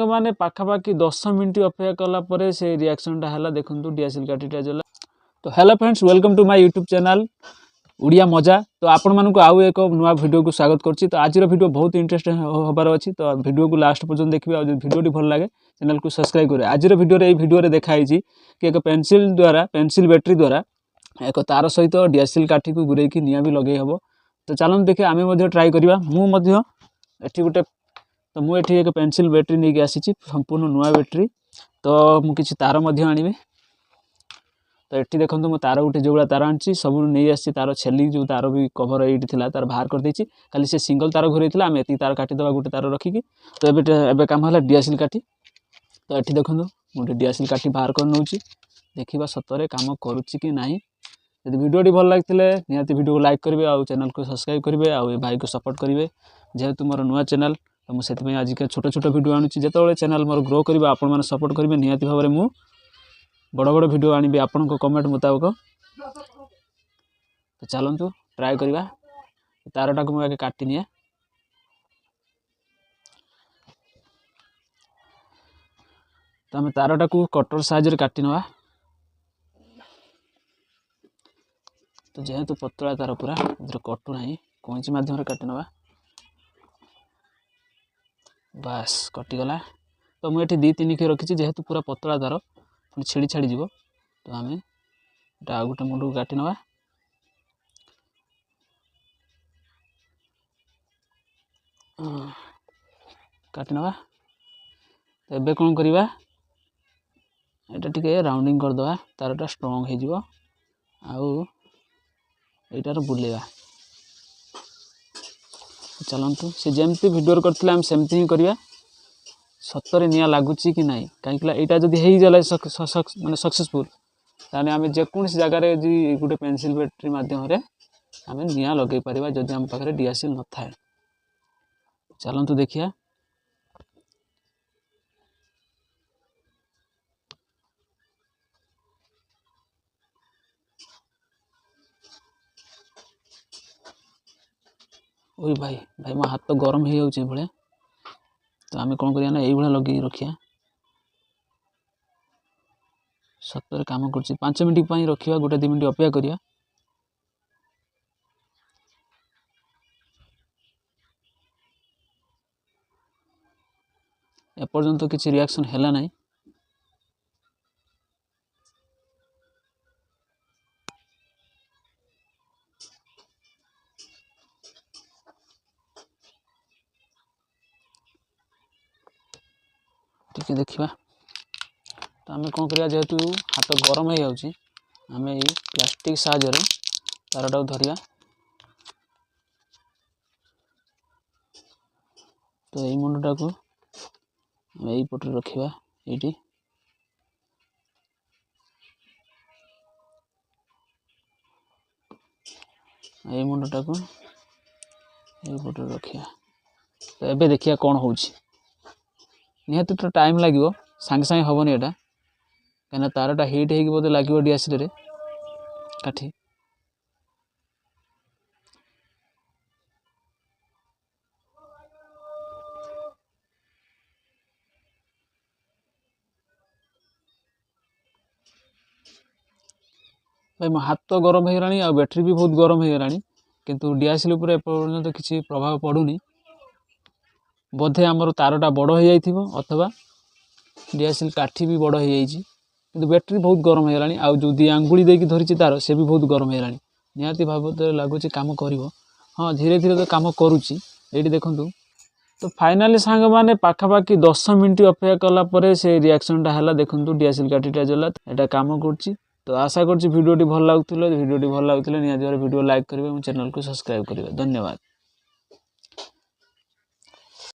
मैंने पाखापाखि 10 मिनट अपेक्षा कला से रिएक्शनटा है देखो डीएसएल काठीटा जला। तो hello friends, welcome to my YouTube channel Odia मजा। तो आपण मानक आउ एक नुआ वीडियो को स्वागत करछि। तो आज वीडियो बहुत इंटरेस्टिंग होबार अछि, तो वीडियो को लास्ट पर्यंत देखिए। और वीडियो भल लगे चैनल को सब्सक्राइब करें। आज वीडियो देखाई कि एक पेंसिल बैटरी द्वारा एक तार सहित डीएसएल काठी को गुरे निआं भी लगे हम। तो चलते देखिए आम ट्राए करवा। मुझे गोटे तो मुझे एक पेंसिल बैटरी नहीं आसी संपूर्ण नुआ बैटरी। तो मुझे तार आनी। तो ये देखो मो तार गोटे जो तार आनी सब नहीं आसी तार छेली जो तार भी कभर ये तार बाहर कर देछि। खाली से सिंगल तार घुरे आम ये तार काटिदेवा गोटे तार रखिकी। तो ये काम है डीएसएल काठी। तो ये देखो मुझे डीएसएल काठी बाहर कर नौ देखा सतरे काम करुच्ची कि ना। यदि वीडियो भल लगी निहाती वीडियो को लाइक करेंगे और चैनल को सब्सक्राइब करेंगे और भाई को सपोर्ट करेंगे। जेहेतु मोर नुआ चैनल तो मुझे आज के छोट छोट वीडियो आणुची। जो चैनल मोर ग्रो करेंगे आपण मैंने सपोर्ट करेंगे निहाती भाव में बड़ बड़ वीडियो आनी आपण को कमेंट मुताबिक। तो चलतु ट्राए करवा। तारटा को मुझे काटी निए। तो आम तारटा को कटर साइज काटी नवा। तो जेहेतु पतला तार पूरा कटु ना कैंची मध्यम काटी नवा। बास कटिगला। तो मुझे 2-3 के रखी जेहेतु पूरा पतला तार पुणी छिड़ी छाड़ी जीव। तो आम आ गोटे मुंड को काटी नवा। काटी नवा। तो एबे कौन करवा एटा टिके राउंडिंग करदे तारटा स्ट्रॉन्ग हो जीव। आउ एटार बुलेवा। चलतु से जमती वीडियो करते आम सेमती ही करवा। सतरे निया लगुच कि ना कहीं यहाँ जब हो माने सक्सेसफुल ताने आम जेकोसी जगार गोटे पेंसिल बैटरी मध्यम आम निया लगे पार जदि आम पाखे डीएसएल न था। चलतु देखिए। ओई भाई भाई मो हाथ तो गरम हो जाए भाई। तो आम कौन करिया ना ये लगे रखिया। सतर काम कर 5 मिनट रखा गोटे 2 मिनट अपेक्षा करिया। एपर्यंत किसी रिएक्शन है ना। टिके देखा। तो आम कौन करिया जेहेतु हाथ गरम हो जाऊँगी आम ये प्लास्टिक साहाय्य तारटा धरिया। तो यही मुंडटा को यही पटे रखा ये। यही मुंडटा को यही पटे रखा। तो एबे देखिए कौन हो निहाती तो टाइम लगे सांगे सांगे हेनी एटा कहीं तारटा हिट हो बोधे लगे डीएसएल रे काठी। भाई मो हाथ तो गरम हो गलानी आ बैटरी भी बहुत गरम हो गलानी किंतु डीएसएल उपर एपर्यंत किसी प्रभाव पड़ूनी। बोधे आमर तारटा बड़ हो जाइथिबो अथवा डीएसएल काठी भी बड़ हो जाइछि किंतु बैटरी बहुत गरम हो गलानी। आ जो दी आंगुली देकी धरिछि तार से भी बहुत गरम हो गलानी। निहाती भाव लगुच काम करिवो। हाँ धीरे धीरे तो काम करुच्ची ये देखु। तो फाइनाली सांग मैंने पाखापाखि 10 मिनट अपेक्षा कला से रिएक्शनटा है देखो डीएसएल काठीटा जला यहाँ काम कर। तो आशा कर वीडियो भल लगुले निहाती वीडियो लाइक करेंगे चैनल को सब्सक्राइब करेंगे। धन्यवाद।